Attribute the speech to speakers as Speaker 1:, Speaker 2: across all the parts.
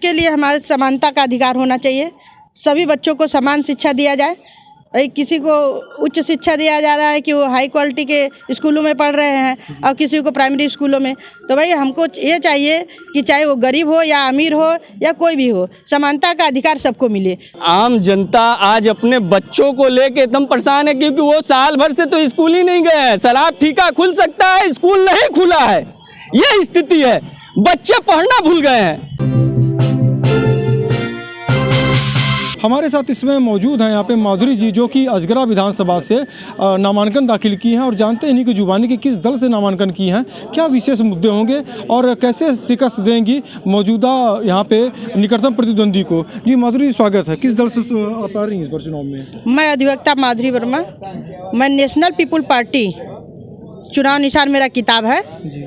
Speaker 1: उसके लिए हमारे समानता का अधिकार होना चाहिए। सभी बच्चों को समान शिक्षा दिया जाए। भाई किसी को उच्च शिक्षा दिया जा रहा है कि वो हाई क्वालिटी के स्कूलों में पढ़ रहे हैं और किसी को प्राइमरी स्कूलों में। तो भाई हमको ये चाहिए कि चाहे वो गरीब हो या अमीर हो या कोई भी हो, समानता का अधिकार सबको मिले।
Speaker 2: आम जनता आज अपने बच्चों को लेके एकदम परेशान है, क्योंकि वो साल भर से तो स्कूल ही नहीं गए हैं। शराब ठीका खुल सकता है, स्कूल नहीं खुला है, ये स्थिति है। बच्चे पढ़ना भूल गए हैं।
Speaker 3: हमारे साथ इसमें मौजूद हैं यहाँ पे माधुरी जी, जो कि अजगरा विधानसभा से नामांकन दाखिल की हैं और जानते हैं इन्हीं की जुबानी कि किस दल से नामांकन की हैं, क्या विशेष मुद्दे होंगे और कैसे शिकस्त देंगी मौजूदा यहाँ पे निकटतम प्रतिद्वंदी को। जी माधुरी, स्वागत है। किस दल से आप आ रही हैं इस बार चुनाव में?
Speaker 1: मैं अधिवक्ता माधुरी वर्मा, मैं नेशनल पीपुल पार्टी, चुनाव निशान मेरा किताब है,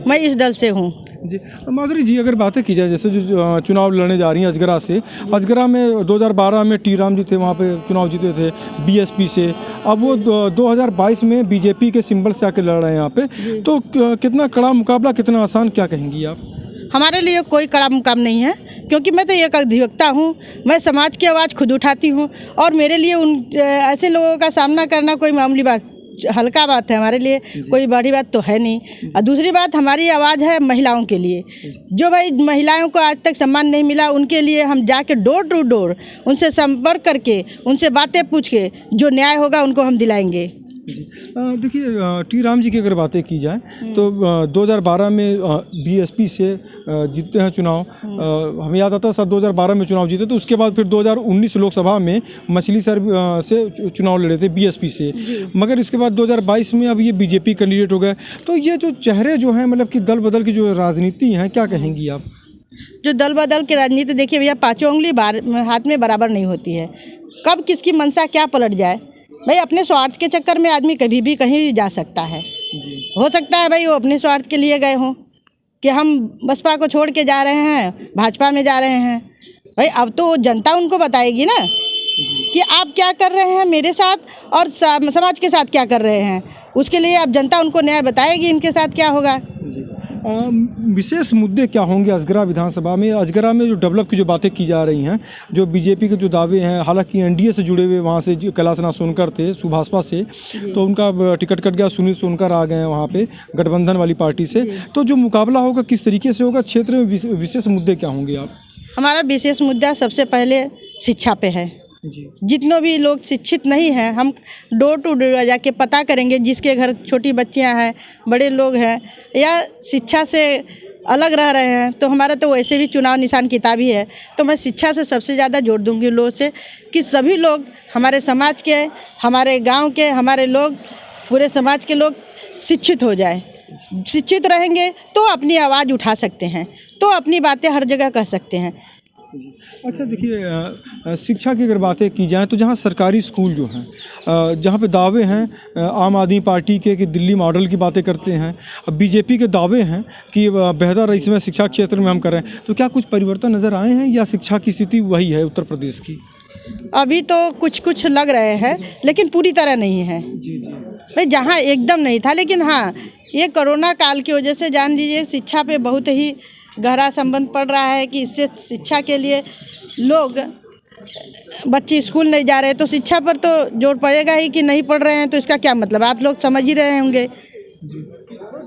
Speaker 1: मैं इस दल से हूँ।
Speaker 3: जी माधुरी जी, अगर बातें की जाए जैसे जो चुनाव लड़ने जा रही हैं अजगरा से, अजगरा में 2012 में टी राम जी थे, वहाँ पे चुनाव जीते थे बीएसपी से। अब वो 2022 में बीजेपी के सिंबल से आके लड़ रहे हैं यहाँ पे। तो कितना कड़ा मुकाबला, कितना आसान, क्या कहेंगी आप?
Speaker 1: हमारे लिए कोई कड़ा मुकाम नहीं है, क्योंकि मैं तो एक अधिवक्ता हूँ। मैं समाज की आवाज़ खुद उठाती हूँ और मेरे लिए उन ऐसे लोगों का सामना करना कोई मामूली बात, हल्का बात है। हमारे लिए कोई बड़ी बात तो है नहीं। और दूसरी बात, हमारी आवाज़ है महिलाओं के लिए। जो भाई महिलाओं को आज तक सम्मान नहीं मिला, उनके लिए हम जाके डोर टू डोर उनसे संपर्क करके, उनसे बातें पूछ के जो न्याय होगा उनको हम दिलाएंगे।
Speaker 3: देखिए, टी राम जी की अगर बातें की जाए तो 2012 में बीएसपी से जीतते हैं चुनाव। हमें याद आता है साथ 2012 में चुनाव जीते, तो उसके बाद फिर 2019 लोकसभा में मछली शहर से चुनाव लड़े थे बीएसपी से। मगर इसके बाद 2022 में अब ये बीजेपी कैंडिडेट हो गए। तो ये जो चेहरे जो हैं, मतलब कि दल बदल की जो राजनीति है, क्या कहेंगी आप?
Speaker 1: जो दल बदल की राजनीति, देखिए भैया, पाँचों उंगली हाथ में बराबर नहीं होती है। कब किसकी मंशा क्या पलट जाए। भाई अपने स्वार्थ के चक्कर में आदमी कभी भी कहीं भी जा सकता है। हो सकता है भाई वो अपने स्वार्थ के लिए गए हों कि हम बसपा को छोड़ के जा रहे हैं, भाजपा में जा रहे हैं। भाई अब तो जनता उनको बताएगी ना कि आप क्या कर रहे हैं मेरे साथ और समाज के साथ क्या कर रहे हैं। उसके लिए अब जनता उनको न्याय बताएगी, इनके साथ क्या होगा।
Speaker 3: विशेष मुद्दे क्या होंगे अजगरा विधानसभा में? अजगरा में जो डेवलप की जो बातें की जा रही हैं, जो बीजेपी के जो दावे हैं, हालांकि एनडीए से जुड़े हुए वहाँ से कैलाशनाथ सोनकर थे सुभाषपा से, तो उनका टिकट कट गया, सुनील सोनकर आ गए हैं वहाँ पे गठबंधन वाली पार्टी से। तो जो मुकाबला होगा किस तरीके से होगा, क्षेत्र में विशेष मुद्दे क्या होंगे आप?
Speaker 1: हमारा विशेष मुद्दा सबसे पहले शिक्षा पे है। जितने भी लोग शिक्षित नहीं हैं, हम डोर टू डोर जाके पता करेंगे, जिसके घर छोटी बच्चियां हैं, बड़े लोग हैं या शिक्षा से अलग रह रहे हैं। तो हमारा तो वैसे भी चुनाव निशान किताब ही है। तो मैं शिक्षा से सबसे ज़्यादा जोड़ दूंगी लोगों से कि सभी लोग, हमारे समाज के, हमारे गांव के, हमारे लोग, पूरे समाज के लोग शिक्षित हो जाए। शिक्षित रहेंगे तो अपनी आवाज़ उठा सकते हैं, तो अपनी बातें हर जगह कह सकते हैं।
Speaker 3: अच्छा देखिए, शिक्षा की अगर बातें की जाए तो जहाँ सरकारी स्कूल जो हैं, जहाँ पे दावे हैं आम आदमी पार्टी के कि दिल्ली मॉडल की बातें करते हैं, अब बीजेपी के दावे हैं कि बेहतर इसमें शिक्षा क्षेत्र में हम कर रहे हैं। तो क्या कुछ परिवर्तन नज़र आए हैं या शिक्षा की स्थिति वही है उत्तर प्रदेश की?
Speaker 1: अभी तो कुछ कुछ लग रहे हैं, लेकिन पूरी तरह नहीं है। भाई जहाँ एकदम नहीं था, लेकिन हाँ, ये कोरोना काल की वजह से जान लीजिए शिक्षा पे बहुत ही गहरा संबंध पड़ रहा है कि इससे शिक्षा के लिए लोग, बच्चे स्कूल नहीं जा रहे, तो शिक्षा पर तो जोर पड़ेगा ही कि नहीं पढ़ रहे हैं तो इसका क्या मतलब, आप लोग समझ ही रहे होंगे।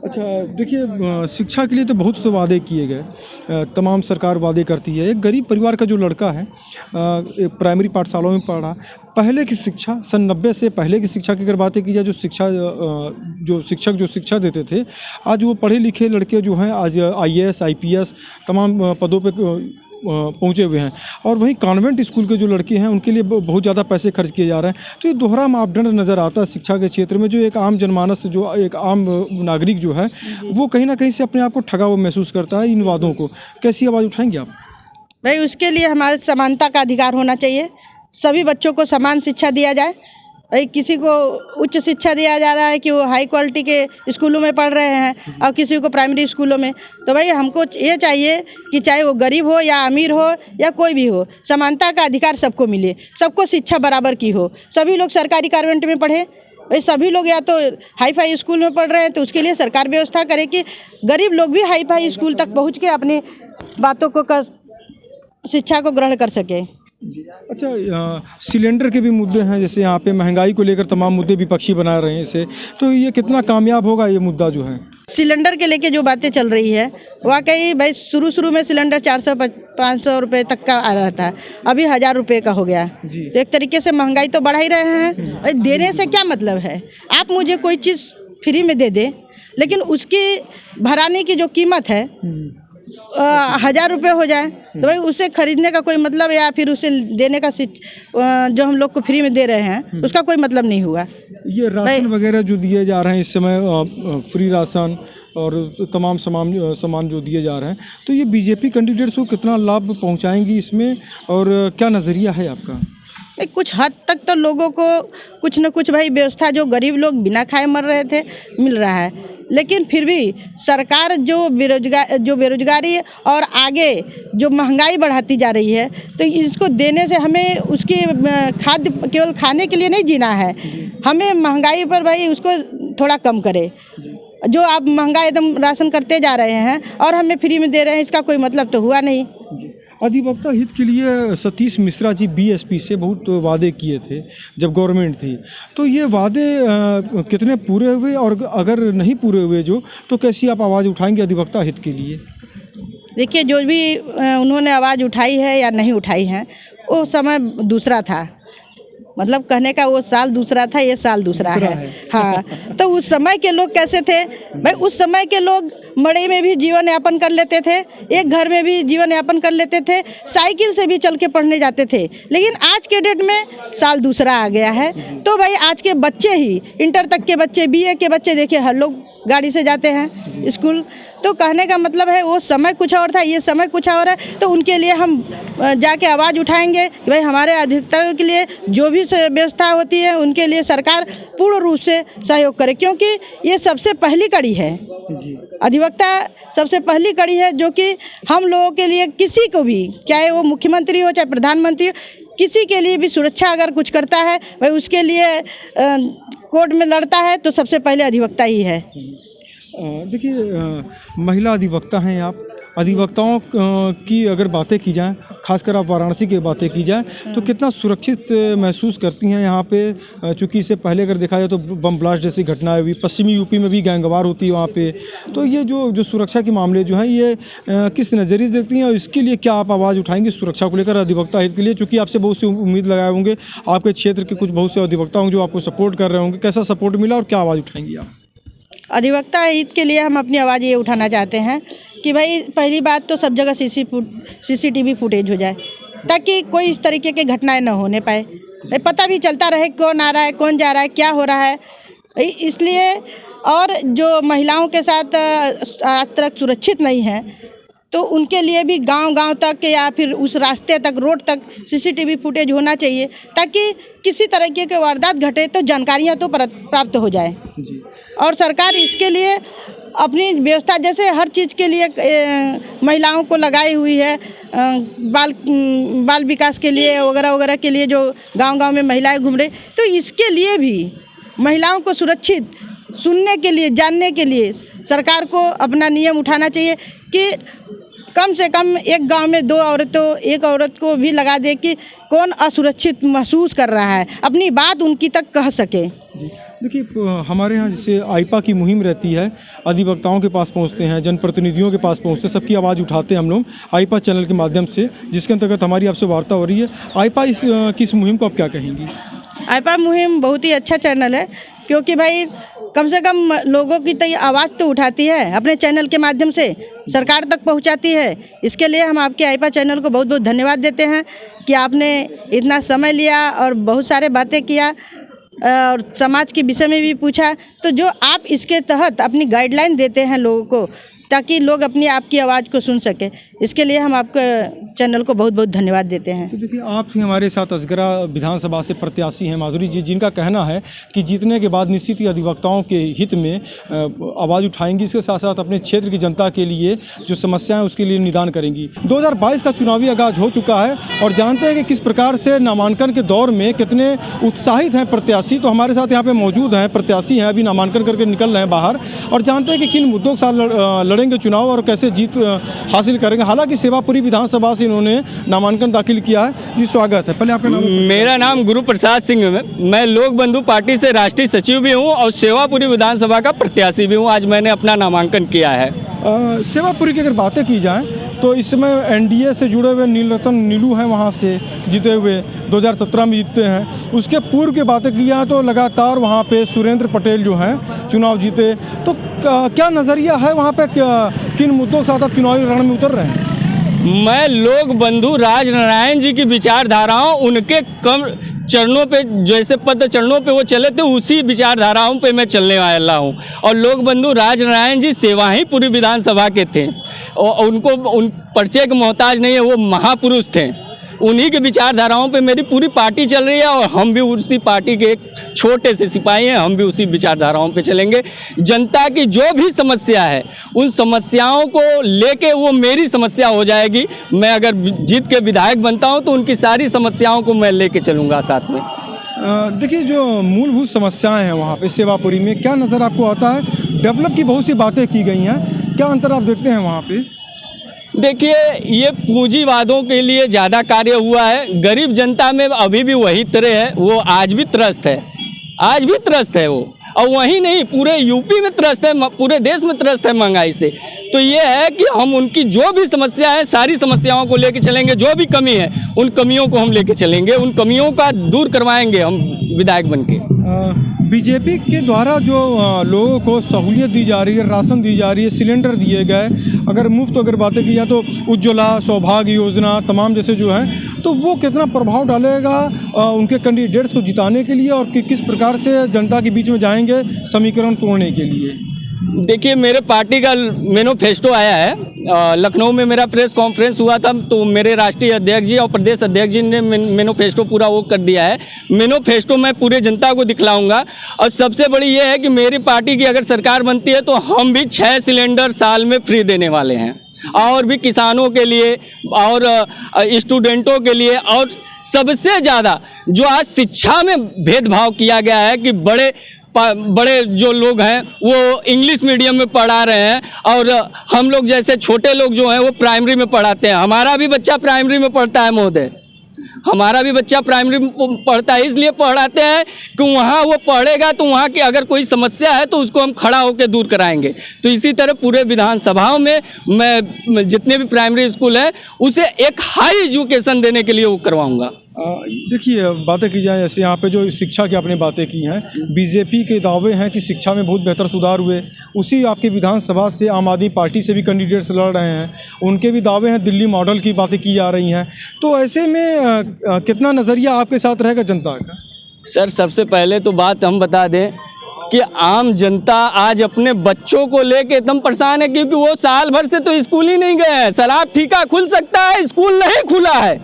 Speaker 3: अच्छा देखिए, शिक्षा के लिए तो बहुत से वादे किए गए, तमाम सरकार वादे करती है। एक गरीब परिवार का जो लड़का है, एक प्राइमरी पाठशालाओं में पढ़ा, पहले की शिक्षा, सन 90 से पहले की शिक्षा की अगर बातें की जाए, जो शिक्षक जो शिक्षा देते थे, आज वो पढ़े लिखे लड़के जो हैं आज IAS IPS तमाम पदों पे पहुँचे हुए हैं। और वहीं कॉन्वेंट स्कूल के जो लड़के हैं उनके लिए बहुत ज़्यादा पैसे खर्च किए जा रहे हैं। तो ये दोहरा मापदंड नज़र आता है शिक्षा के क्षेत्र में, जो एक आम जनमानस, जो एक आम नागरिक जो है, वो कहीं ना कहीं से अपने आप को ठगा हुआ महसूस करता है। इन वादों को कैसी आवाज़ उठाएंगे आप?
Speaker 1: भाई उसके लिए हमारे समानता का अधिकार होना चाहिए। सभी बच्चों को समान शिक्षा दिया जाए। भाई किसी को उच्च शिक्षा दिया जा रहा है कि वो हाई क्वालिटी के स्कूलों में पढ़ रहे हैं और किसी को प्राइमरी स्कूलों में। तो भाई हमको ये चाहिए कि चाहे वो गरीब हो या अमीर हो या कोई भी हो, समानता का अधिकार सबको मिले, सबको शिक्षा बराबर की हो। सभी लोग सरकारी कॉन्वेंट में पढ़े। भाई सभी लोग या तो हाई फाई स्कूल में पढ़ रहे हैं, तो उसके लिए सरकार व्यवस्था करे कि गरीब लोग भी हाई फाई स्कूल तक पहुँच के अपनी बातों को शिक्षा को ग्रहण कर सके।
Speaker 3: अच्छा, सिलेंडर के भी मुद्दे हैं, जैसे यहाँ पे महंगाई को लेकर तमाम मुद्दे विपक्षी बना रहे हैं इसे, तो ये कितना कामयाब होगा ये मुद्दा जो है?
Speaker 1: सिलेंडर के लेके जो बातें चल रही है, वाकई भाई शुरू में सिलेंडर 400-500 रुपये तक का आ रहा था, अभी 1000 रुपये का हो गया। तो एक तरीके से महंगाई तो बढ़ा ही रहे हैं। देने से क्या मतलब है? आप मुझे कोई चीज़ फ्री में दे दे, लेकिन उसकी भराने की जो कीमत है 1000 रुपये हो जाए, तो भाई उसे खरीदने का कोई मतलब, या फिर उसे देने का जो हम लोग को फ्री में दे रहे हैं उसका कोई मतलब नहीं हुआ।
Speaker 3: ये राशन वगैरह जो दिए जा रहे हैं इस समय, फ्री राशन और तमाम सामान जो दिए जा रहे हैं, तो ये बीजेपी कैंडिडेट्स को कितना लाभ पहुंचाएंगी इसमें, और क्या नज़रिया है आपका?
Speaker 1: कुछ हद तक तो लोगों को कुछ न कुछ भाई व्यवस्था, जो गरीब लोग बिना खाए मर रहे थे, मिल रहा है। लेकिन फिर भी सरकार जो बेरोजगारी और आगे जो महंगाई बढ़ाती जा रही है, तो इसको देने से हमें उसकी खाद्य केवल खाने के लिए नहीं जीना है, हमें महंगाई पर भाई उसको थोड़ा कम करे। जो आप महंगा एकदम राशन करते जा रहे हैं और हमें फ्री में दे रहे हैं, इसका कोई मतलब तो हुआ नहीं।
Speaker 3: अधिवक्ता हित के लिए सतीश मिश्रा जी बीएसपी से बहुत वादे किए थे जब गवर्नमेंट थी, तो ये वादे कितने पूरे हुए, और अगर नहीं पूरे हुए तो कैसी आप आवाज़ उठाएंगे अधिवक्ता हित के लिए?
Speaker 1: देखिए, जो भी उन्होंने आवाज़ उठाई है या नहीं उठाई है, वो समय दूसरा था, मतलब कहने का वो साल दूसरा था, ये साल दूसरा है। हाँ, तो उस समय के लोग कैसे थे भाई? उस समय के लोग मड़ई में भी जीवन यापन कर लेते थे, एक घर में भी जीवन यापन कर लेते थे, साइकिल से भी चल के पढ़ने जाते थे। लेकिन आज के डेट में साल दूसरा आ गया है, तो भाई आज के बच्चे ही, इंटर तक के बच्चे, बीए के बच्चे, देखिए हर लोग गाड़ी से जाते हैं स्कूल। तो कहने का मतलब है वो समय कुछ और था, ये समय कुछ और है। तो उनके लिए हम जाके आवाज़ उठाएंगे कि भाई हमारे अधिवक्ताओं के लिए जो भी व्यवस्था होती है उनके लिए सरकार पूर्ण रूप से सहयोग करे, क्योंकि ये सबसे पहली कड़ी है। अधिवक्ता सबसे पहली कड़ी है जो कि हम लोगों के लिए, किसी को भी, चाहे वो मुख्यमंत्री हो चाहे प्रधानमंत्री हो, किसी के लिए भी सुरक्षा अगर कुछ करता है भाई, उसके लिए कोर्ट में लड़ता है तो सबसे पहले अधिवक्ता ही है।
Speaker 3: देखिए, महिला अधिवक्ता हैं आप, अधिवक्ताओं की अगर बातें की जाएं, खासकर आप वाराणसी की बातें की जाए, तो कितना सुरक्षित महसूस करती हैं यहाँ पे? चूँकि इससे पहले अगर देखा जाए तो बम ब्लास्ट जैसी घटनाएं हुई, पश्चिमी यूपी में भी गैंगवार होती है वहाँ पे, तो ये जो सुरक्षा के मामले जो हैं, ये किस नज़रिए से देखती हैं, और इसके लिए क्या आप आवाज़ उठाएंगे सुरक्षा को लेकर अधिवक्ता हित के लिए? चूँकि आपसे बहुत सी उम्मीद लगाए होंगे, आपके क्षेत्र के कुछ बहुत से अधिवक्ता होंगे जो आपको सपोर्ट कर रहे होंगे, कैसा सपोर्ट मिला और क्या आवाज़ उठाएंगी आप?
Speaker 1: अधिवक्ता हित के लिए हम अपनी आवाज़ ये उठाना चाहते हैं कि भाई पहली बात तो सब जगह CCTV फुटेज हो जाए, ताकि कोई इस तरीके की घटनाएं न होने पाए, पता भी चलता रहे कौन आ रहा है, कौन जा रहा है, क्या हो रहा है। इसलिए, और जो महिलाओं के साथ आज तक सुरक्षित नहीं है, तो उनके लिए भी गांव-गांव तक या फिर उस रास्ते तक, रोड तक CCTV फुटेज होना चाहिए, ताकि किसी तरीके के वारदात घटे तो जानकारियां तो प्राप्त हो जाए। और सरकार इसके लिए अपनी व्यवस्था, जैसे हर चीज़ के लिए महिलाओं को लगाई हुई है, बाल विकास के लिए वगैरह वगैरह के लिए जो गांव-गांव में महिलाएं घूम रही, तो इसके लिए भी महिलाओं को सुरक्षित सुनने के लिए, जानने के लिए सरकार को अपना नियम उठाना चाहिए कि कम से कम एक गांव में एक औरत को भी लगा दे कि कौन असुरक्षित महसूस कर रहा है, अपनी बात उनकी तक कह सके।
Speaker 3: देखिए, हमारे यहाँ जैसे आईपा की मुहिम रहती है, अधिवक्ताओं के पास पहुँचते हैं, जनप्रतिनिधियों के पास पहुँचते हैं, सबकी आवाज़ उठाते हैं हम लोग आईपा चैनल के माध्यम से, जिसके अंतर्गत हमारी आपसे वार्ता हो रही है। आईपा किस मुहिम को आप क्या कहेंगी?
Speaker 1: आईपा मुहिम बहुत ही अच्छा चैनल है, क्योंकि भाई कम से कम लोगों की तो आवाज़ तो उठाती है, अपने चैनल के माध्यम से सरकार तक पहुंचाती है। इसके लिए हम आपके आईपा चैनल को बहुत बहुत धन्यवाद देते हैं कि आपने इतना समय लिया और बहुत सारे बातें किया और समाज के विषय में भी पूछा। तो जो आप इसके तहत अपनी गाइडलाइन देते हैं लोगों को, ताकि लोग अपनी आपकी आवाज़ को सुन सके, इसके लिए हम आपके चैनल को बहुत बहुत धन्यवाद देते हैं।
Speaker 3: तो देखिए, आप ही हमारे साथ असगरा विधानसभा से प्रत्याशी हैं माधुरी जी, जिनका कहना है कि जीतने के बाद निश्चित ही अधिवक्ताओं के हित में आवाज़ उठाएंगी, इसके साथ साथ अपने क्षेत्र की जनता के लिए जो समस्याएं उसके लिए निदान करेंगी। 2022 का चुनावी आगाज हो चुका है और जानते हैं कि किस प्रकार से नामांकन के दौर में कितने उत्साहित हैं प्रत्याशी। तो हमारे साथ यहाँ पर मौजूद हैं प्रत्याशी हैं, अभी नामांकन करके निकल रहे हैं बाहर, और जानते हैं कि किन मुद्दों के साथ लड़ेंगे चुनाव और कैसे जीत हासिल करेंगे। हालांकि सेवापुरी विधानसभा से इन्होंने नामांकन दाखिल किया है। जी स्वागत है। पहले आपका नाम?
Speaker 2: मेरा नाम गुरु प्रसाद सिंह है। मैं लोक बंधु पार्टी से राष्ट्रीय सचिव भी हूं और सेवापुरी विधानसभा का प्रत्याशी भी हूं। आज मैंने अपना नामांकन किया है।
Speaker 3: सेवापुरी की अगर बातें की जाएं तो इस समय एनडीए से जुड़े हुए नीलू हैं, वहाँ से जीते हुए 2017 में जीतते हैं। उसके पूर्व की बातें की जाए तो लगातार वहाँ पे सुरेंद्र पटेल जो हैं चुनाव जीते। तो क्या नज़रिया है वहाँ पे, किन मुद्दों के साथ आप चुनावी रण में उतर रहे हैं?
Speaker 2: मैं लोक बंधु राजनारायण जी की विचारधाराओं, उनके कम चरणों पे, जैसे पद चरणों पे वो चले थे, उसी विचारधाराओं पे मैं चलने वाला हूँ। और लोक बंधु राजनारायण जी सेवाहीपुरी विधानसभा के थे और उनको उन परिचय के मोहताज नहीं है, वो महापुरुष थे। उन्हीं के विचारधाराओं पे मेरी पूरी पार्टी चल रही है और हम भी उसी पार्टी के एक छोटे से सिपाही हैं। हम भी उसी विचारधाराओं पे चलेंगे। जनता की जो भी समस्या है उन समस्याओं को लेके वो मेरी समस्या हो जाएगी। मैं अगर जीत के विधायक बनता हूं तो उनकी सारी समस्याओं को मैं लेके चलूँगा साथ में।
Speaker 3: देखिए, जो मूलभूत समस्याएं हैं वहाँ पे सेवापुरी में, क्या नज़र आपको आता है? डेवलप की बहुत सी बातें की गई हैं, क्या अंतर आप देखते हैं वहाँ पे?
Speaker 2: देखिए, ये पूंजीवादों के लिए ज़्यादा कार्य हुआ है। गरीब जनता में अभी भी वही तरह है, वो आज भी त्रस्त है, आज भी त्रस्त है वो। और वहीं नहीं, पूरे यूपी में त्रस्त है, पूरे देश में त्रस्त है महंगाई से। तो ये है कि हम उनकी जो भी समस्या है, सारी समस्याओं को लेके चलेंगे। जो भी कमी है उन कमियों को हम लेके चलेंगे, उन कमियों का दूर करवाएंगे हम विधायक बनके।
Speaker 3: बीजेपी के द्वारा जो लोगों को सहूलियत दी जा रही है, राशन दी जा रही है, सिलेंडर दिए गए, अगर मुफ्त अगर बातें की जाए तो उज्ज्वला, सौभाग्य योजना तमाम जैसे जो हैं, तो वो कितना प्रभाव डालेगा उनके कैंडिडेट्स को जिताने के लिए और किस प्रकार से जनता के बीच में जाएंगे समीकरण तोड़ने के लिए?
Speaker 2: देखिए, मेरे पार्टी का मैनिफेस्टो आया है। लखनऊ में मेरा प्रेस कॉन्फ्रेंस हुआ था, तो मेरे राष्ट्रीय अध्यक्ष जी और प्रदेश अध्यक्ष जी ने मैनिफेस्टो पूरा वो कर दिया है। मैनिफेस्टो मैं पूरे जनता को दिखलाऊंगा। और सबसे बड़ी ये है कि मेरी पार्टी की अगर सरकार बनती है तो हम भी 6 सिलेंडर साल में फ्री देने वाले हैं, और भी किसानों के लिए और स्टूडेंटों के लिए। और सबसे ज़्यादा जो आज शिक्षा में भेदभाव किया गया है कि बड़े जो लोग हैं वो इंग्लिश मीडियम में पढ़ा रहे हैं और हम लोग जैसे छोटे लोग जो हैं वो प्राइमरी में पढ़ाते हैं। हमारा भी बच्चा प्राइमरी में पढ़ता है महोदय, हमारा भी बच्चा प्राइमरी में पढ़ता है। इसलिए पढ़ाते हैं कि वहाँ वो पढ़ेगा तो वहाँ की अगर कोई समस्या है तो उसको हम खड़ा होकर दूर कराएंगे। तो इसी तरह पूरे विधानसभाओं में मैं जितने भी प्राइमरी स्कूल हैं उसे एक हाई एजुकेशन देने के लिए वो करवाऊँगा।
Speaker 3: देखिए, बातें की जाए जैसे यहाँ पे जो शिक्षा की आपने बातें की हैं, बीजेपी के दावे हैं कि शिक्षा में बहुत बेहतर सुधार हुए। उसी आपके विधानसभा से आम आदमी पार्टी से भी कैंडिडेट्स लड़ रहे हैं, उनके भी दावे हैं, दिल्ली मॉडल की बातें की जा रही हैं। तो ऐसे में कितना नज़रिया आपके साथ रहेगा जनता का?
Speaker 2: सर, सबसे पहले तो बात हम बता दें कि आम जनता आज अपने बच्चों को लेके एकदम परेशान है, क्योंकि वो साल भर से तो स्कूल ही नहीं गए हैं। शराब ठीका खुल सकता है, स्कूल नहीं खुला है,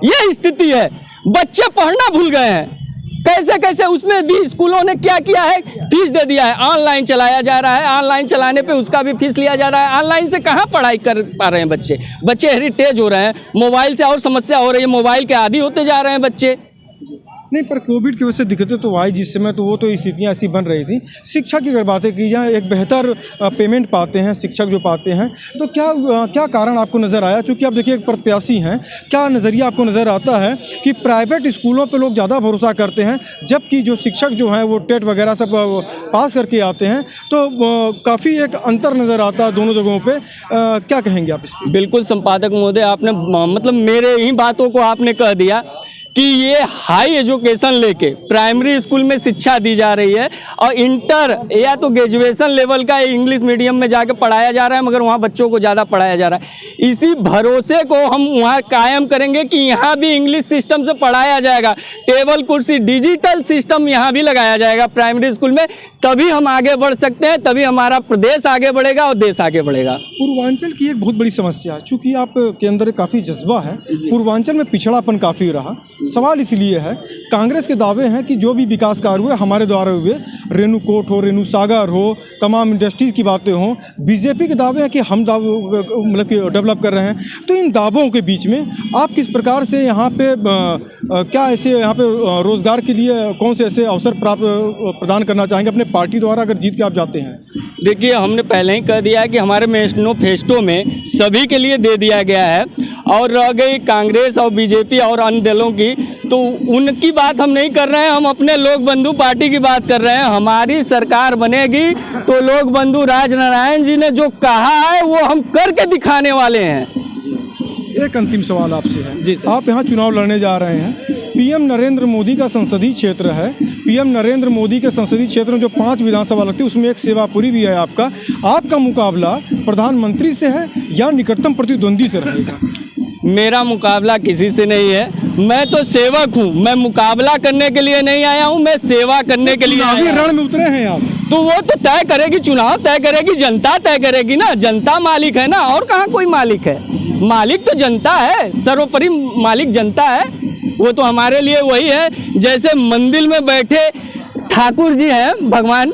Speaker 2: ये स्थिति है। बच्चे पढ़ना भूल गए हैं। कैसे कैसे उसमें भी स्कूलों ने क्या किया है, फीस दे दिया है, ऑनलाइन चलाया जा रहा है, ऑनलाइन चलाने पे उसका भी फीस लिया जा रहा है। ऑनलाइन से कहाँ पढ़ाई कर पा रहे हैं बच्चे हेरिटेज हो रहे हैं, मोबाइल से और समस्या हो रही है, मोबाइल के आदी होते जा रहे हैं बच्चे।
Speaker 3: नहीं, पर कोविड की वजह से दिक्कतें तो आई जिस समय, तो वो तो स्थितियाँ ऐसी बन रही थी। शिक्षा की अगर बातें की जाए, एक बेहतर पेमेंट पाते हैं शिक्षक जो पाते हैं, तो क्या कारण आपको नज़र आया? चूँकि आप देखिए एक प्रत्याशी हैं, क्या नज़रिया आपको नज़र आता है कि प्राइवेट स्कूलों पर लोग ज़्यादा भरोसा करते हैं, जबकि जो शिक्षक जो हैं वो टेट वगैरह सब पास करके आते हैं, तो काफ़ी एक अंतर नज़र आता है दोनों जगहों पर। क्या कहेंगे आप इस पर?
Speaker 2: बिल्कुल संपादक महोदय, आपने मतलब मेरे ही बातों को आपने कह दिया कि ये हाई एजुकेशन लेके प्राइमरी स्कूल में शिक्षा दी जा रही है और इंटर या तो ग्रेजुएशन लेवल का इंग्लिश मीडियम में जाके पढ़ाया जा रहा है, मगर वहाँ बच्चों को ज़्यादा पढ़ाया जा रहा है। इसी भरोसे को हम वहाँ कायम करेंगे कि यहाँ भी इंग्लिश सिस्टम से पढ़ाया जाएगा, टेबल कुर्सी डिजिटल सिस्टम यहाँ भी लगाया जाएगा प्राइमरी स्कूल में। तभी हम आगे बढ़ सकते हैं, तभी हमारा प्रदेश आगे बढ़ेगा और देश आगे बढ़ेगा।
Speaker 3: पूर्वांचल की एक बहुत बड़ी समस्या है, चूँकि आपके अंदर काफ़ी जज्बा है, पूर्वांचल में पिछड़ापन काफ़ी रहा। सवाल इसलिए है, कांग्रेस के दावे हैं कि जो भी विकास कार्य हुए हमारे द्वारा हुए, रेणुकूट हो, रेणु सागर हो, तमाम इंडस्ट्रीज की बातें हों। बीजेपी के दावे हैं कि हम मतलब कि डेवलप कर रहे हैं। तो इन दावों के बीच में आप किस प्रकार से यहाँ पे क्या ऐसे यहाँ पे रोज़गार के लिए कौन से ऐसे अवसर प्रदान करना चाहेंगे अपने पार्टी द्वारा अगर जीत के आप जाते हैं?
Speaker 2: देखिए, हमने पहले ही कह दिया है कि हमारे मैनिफेस्टो में सभी के लिए दे दिया गया है। और रह गई कांग्रेस और बीजेपी और अन्य दलों की, तो उनकी बात हम नहीं कर रहे हैं, हम अपने लोक बंधु पार्टी की बात कर रहे हैं। हमारी सरकार बनेगी तो लोक बंधु राजनारायण जी ने जो कहा है वो हम करके दिखाने वाले हैं।
Speaker 3: एक अंतिम सवाल आपसे है
Speaker 2: जी सर।
Speaker 3: आप यहाँ चुनाव लड़ने जा रहे हैं, पीएम नरेंद्र मोदी का संसदीय क्षेत्र है, पीएम नरेंद्र मोदी के संसदीय क्षेत्र में जो 5 विधानसभा लगती है उसमें एक सेवापुरी भी है आपका मुकाबला प्रधानमंत्री से है या निकटतम प्रतिद्वंदी से रहेगा?
Speaker 2: मेरा मुकाबला किसी से नहीं है, मैं तो सेवक हूँ। मैं मुकाबला करने के लिए नहीं आया हूँ, मैं सेवा करने के लिए आया हूँ।
Speaker 3: रण में उतरे हैं आप,
Speaker 2: तो वो तो तय करेगी, चुनाव तय करेगी, जनता तय करेगी ना। जनता मालिक है ना, और कहाँ कोई मालिक है? मालिक तो जनता है, सर्वोपरि मालिक जनता है। वो तो हमारे लिए वही है, जैसे मंदिर में बैठे ठाकुर जी हैं भगवान,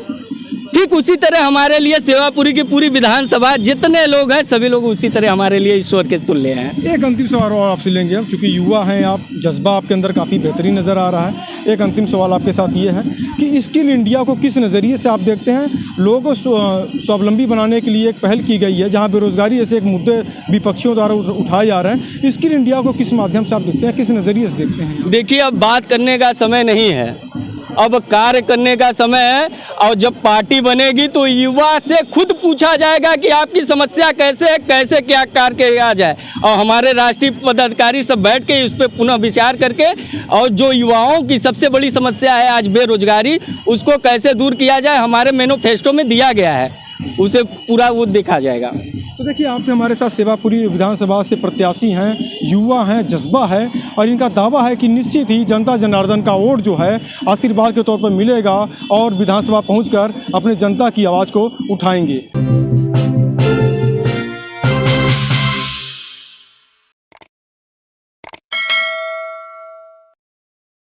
Speaker 2: ठीक उसी तरह हमारे लिए सेवापुरी की पूरी विधानसभा जितने लोग हैं सभी लोग उसी तरह हमारे लिए ईश्वर के तुल्य हैं।
Speaker 3: एक अंतिम सवाल और आपसे लेंगे हम, क्योंकि युवा हैं आप, जज्बा आपके अंदर काफ़ी बेहतरीन नज़र आ रहा है। एक अंतिम सवाल आपके साथ ये है कि स्किल इंडिया को किस नज़रिए से आप देखते हैं? लोगों को स्वावलंबी बनाने के लिए एक पहल की गई है जहाँ बेरोजगारी जैसे एक मुद्दे विपक्षियों द्वारा उठाए जा रहे हैं, स्किल इंडिया को किस माध्यम से आप देखते हैं, किस नज़रिए से देखते हैं?
Speaker 2: देखिए, अब बात करने का समय नहीं है, अब कार्य करने का समय है। और जब पार्टी बनेगी तो युवा से खुद पूछा जाएगा कि आपकी समस्या कैसे है, कैसे क्या कार्य किया जाए, और हमारे राष्ट्रीय पदाधिकारी सब बैठ के उस पर पुनः विचार करके, और जो युवाओं की सबसे बड़ी समस्या है आज बेरोजगारी, उसको कैसे दूर किया जाए, हमारे मैनिफेस्टो में दिया गया है, उसे पूरा वो देखा जाएगा।
Speaker 3: तो देखिए, आप हमारे साथ सेवापुरी विधानसभा से प्रत्याशी हैं, युवा हैं, जज्बा है, और इनका दावा है कि निश्चित ही जनता जनार्दन का वोट जो है आशीर्वाद के तौर पर मिलेगा और विधानसभा पहुंचकर अपने जनता की आवाज़ को उठाएंगे।